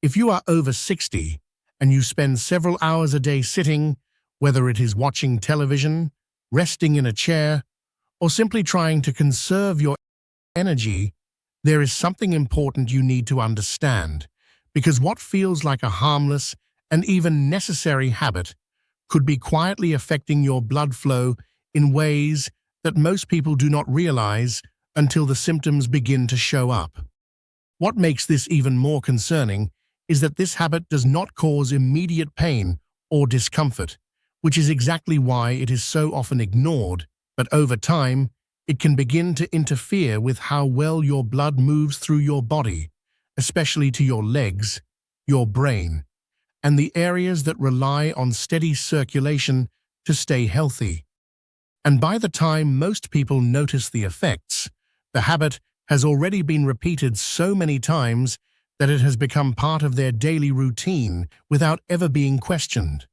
If you are over 60 and you spend several hours a day sitting, whether it is watching television, resting in a chair, or simply trying to conserve your energy, there is something important you need to understand, because what feels like a harmless and even necessary habit could be quietly affecting your blood flow in ways that most people do not realize until the symptoms begin to show up. What makes this even more concerning is that this habit does not cause immediate pain or discomfort, which is exactly why it is so often ignored, but over time, it can begin to interfere with how well your blood moves through your body, especially to your legs, your brain, and the areas that rely on steady circulation to stay healthy. And by the time most people notice the effects, the habit has already been repeated so many times that it has become part of their daily routine without ever being questioned.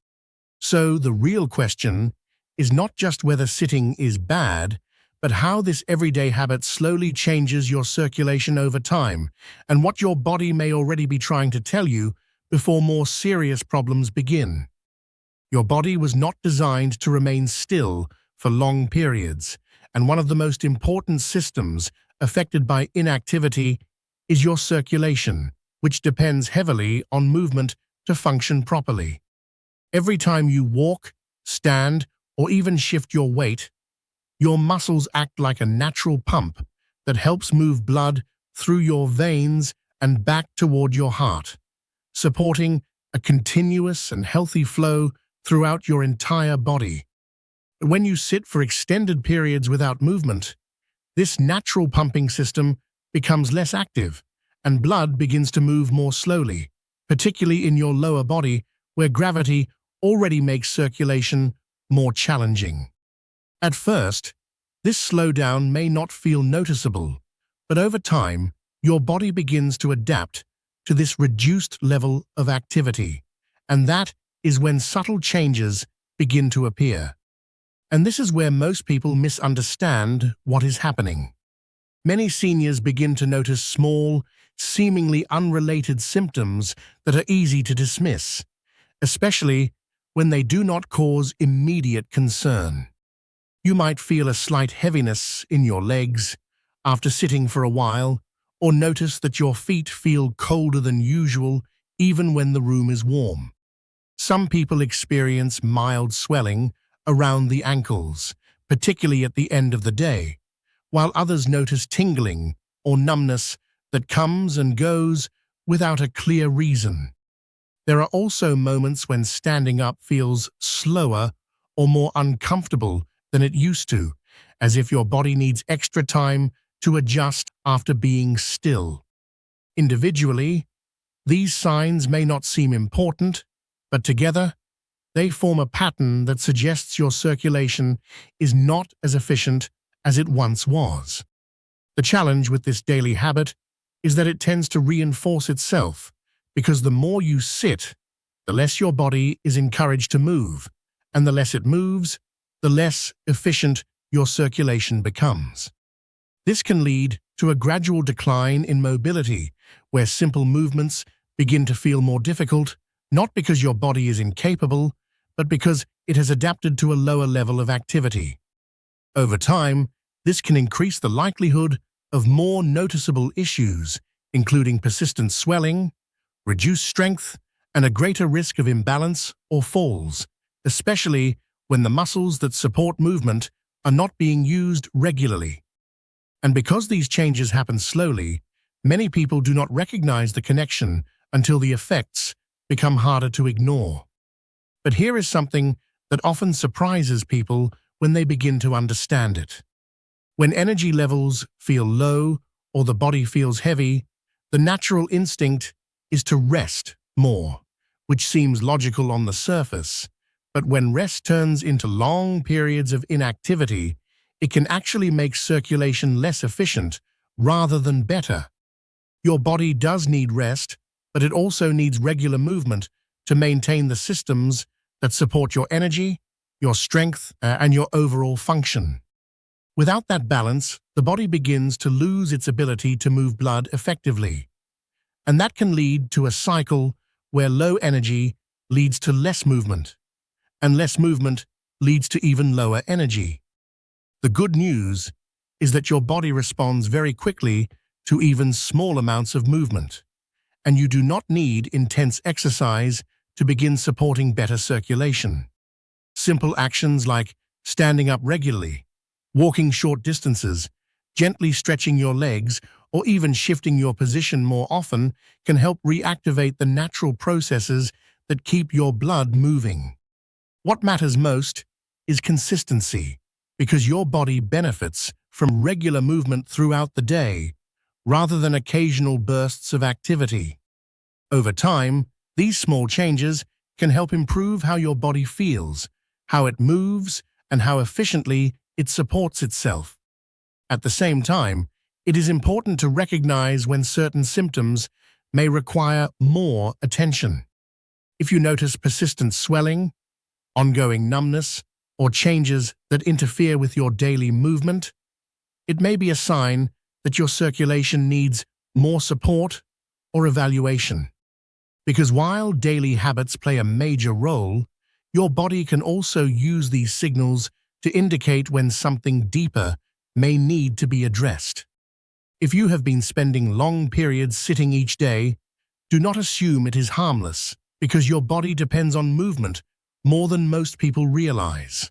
So the real question is not just whether sitting is bad, but how this everyday habit slowly changes your circulation over time and what your body may already be trying to tell you before more serious problems begin. Your body was not designed to remain still for long periods, and one of the most important systems affected by inactivity is your circulation, which depends heavily on movement to function properly. Every time you walk, stand, or even shift your weight, your muscles act like a natural pump that helps move blood through your veins and back toward your heart, supporting a continuous and healthy flow throughout your entire body. When you sit for extended periods without movement, this natural pumping system becomes less active, and blood begins to move more slowly, particularly in your lower body, where gravity already makes circulation more challenging. At first, this slowdown may not feel noticeable, but over time, your body begins to adapt to this reduced level of activity, and that is when subtle changes begin to appear. And this is where most people misunderstand what is happening. Many seniors begin to notice small, seemingly unrelated symptoms that are easy to dismiss, especially when they do not cause immediate concern. You might feel a slight heaviness in your legs after sitting for a while, or notice that your feet feel colder than usual even when the room is warm. Some people experience mild swelling around the ankles, particularly at the end of the day, while others notice tingling or numbness that comes and goes without a clear reason. There are also moments when standing up feels slower or more uncomfortable than it used to, as if your body needs extra time to adjust after being still. Individually, these signs may not seem important, but together, they form a pattern that suggests your circulation is not as efficient as it once was. The challenge with this daily habit is that it tends to reinforce itself, because the more you sit, the less your body is encouraged to move, and the less it moves, the less efficient your circulation becomes. This can lead to a gradual decline in mobility, where simple movements begin to feel more difficult, not because your body is incapable, but because it has adapted to a lower level of activity. Over time, this can increase the likelihood of more noticeable issues, including persistent swelling, reduced strength, and a greater risk of imbalance or falls, especially when the muscles that support movement are not being used regularly. And because these changes happen slowly, many people do not recognize the connection until the effects become harder to ignore. But here is something that often surprises people when they begin to understand it. When energy levels feel low or the body feels heavy, the natural instinct is to rest more, which seems logical on the surface. But when rest turns into long periods of inactivity, it can actually make circulation less efficient rather than better. Your body does need rest, but it also needs regular movement to maintain the systems that support your energy, your strength, and your overall function. Without that balance, the body begins to lose its ability to move blood effectively. And that can lead to a cycle where low energy leads to less movement, and less movement leads to even lower energy. The good news is that your body responds very quickly to even small amounts of movement, and you do not need intense exercise to begin supporting better circulation. Simple actions like standing up regularly, walking short distances, gently stretching your legs, or even shifting your position more often can help reactivate the natural processes that keep your blood moving. What matters most is consistency, because your body benefits from regular movement throughout the day, rather than occasional bursts of activity. Over time, these small changes can help improve how your body feels, how it moves, and how efficiently it supports itself. At the same time, it is important to recognize when certain symptoms may require more attention. If you notice persistent swelling, ongoing numbness, or changes that interfere with your daily movement, it may be a sign that your circulation needs more support or evaluation. Because while daily habits play a major role, your body can also use these signals to indicate when something deeper may need to be addressed. If you have been spending long periods sitting each day, do not assume it is harmless, because your body depends on movement more than most people realize.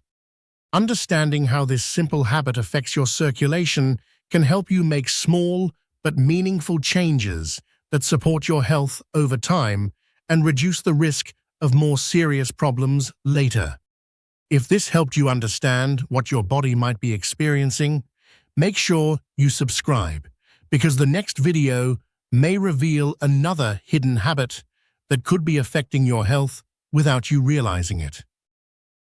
Understanding how this simple habit affects your circulation can help you make small but meaningful changes that support your health over time and reduce the risk of more serious problems later. If this helped you understand what your body might be experiencing, make sure you subscribe, because the next video may reveal another hidden habit that could be affecting your health without you realizing it.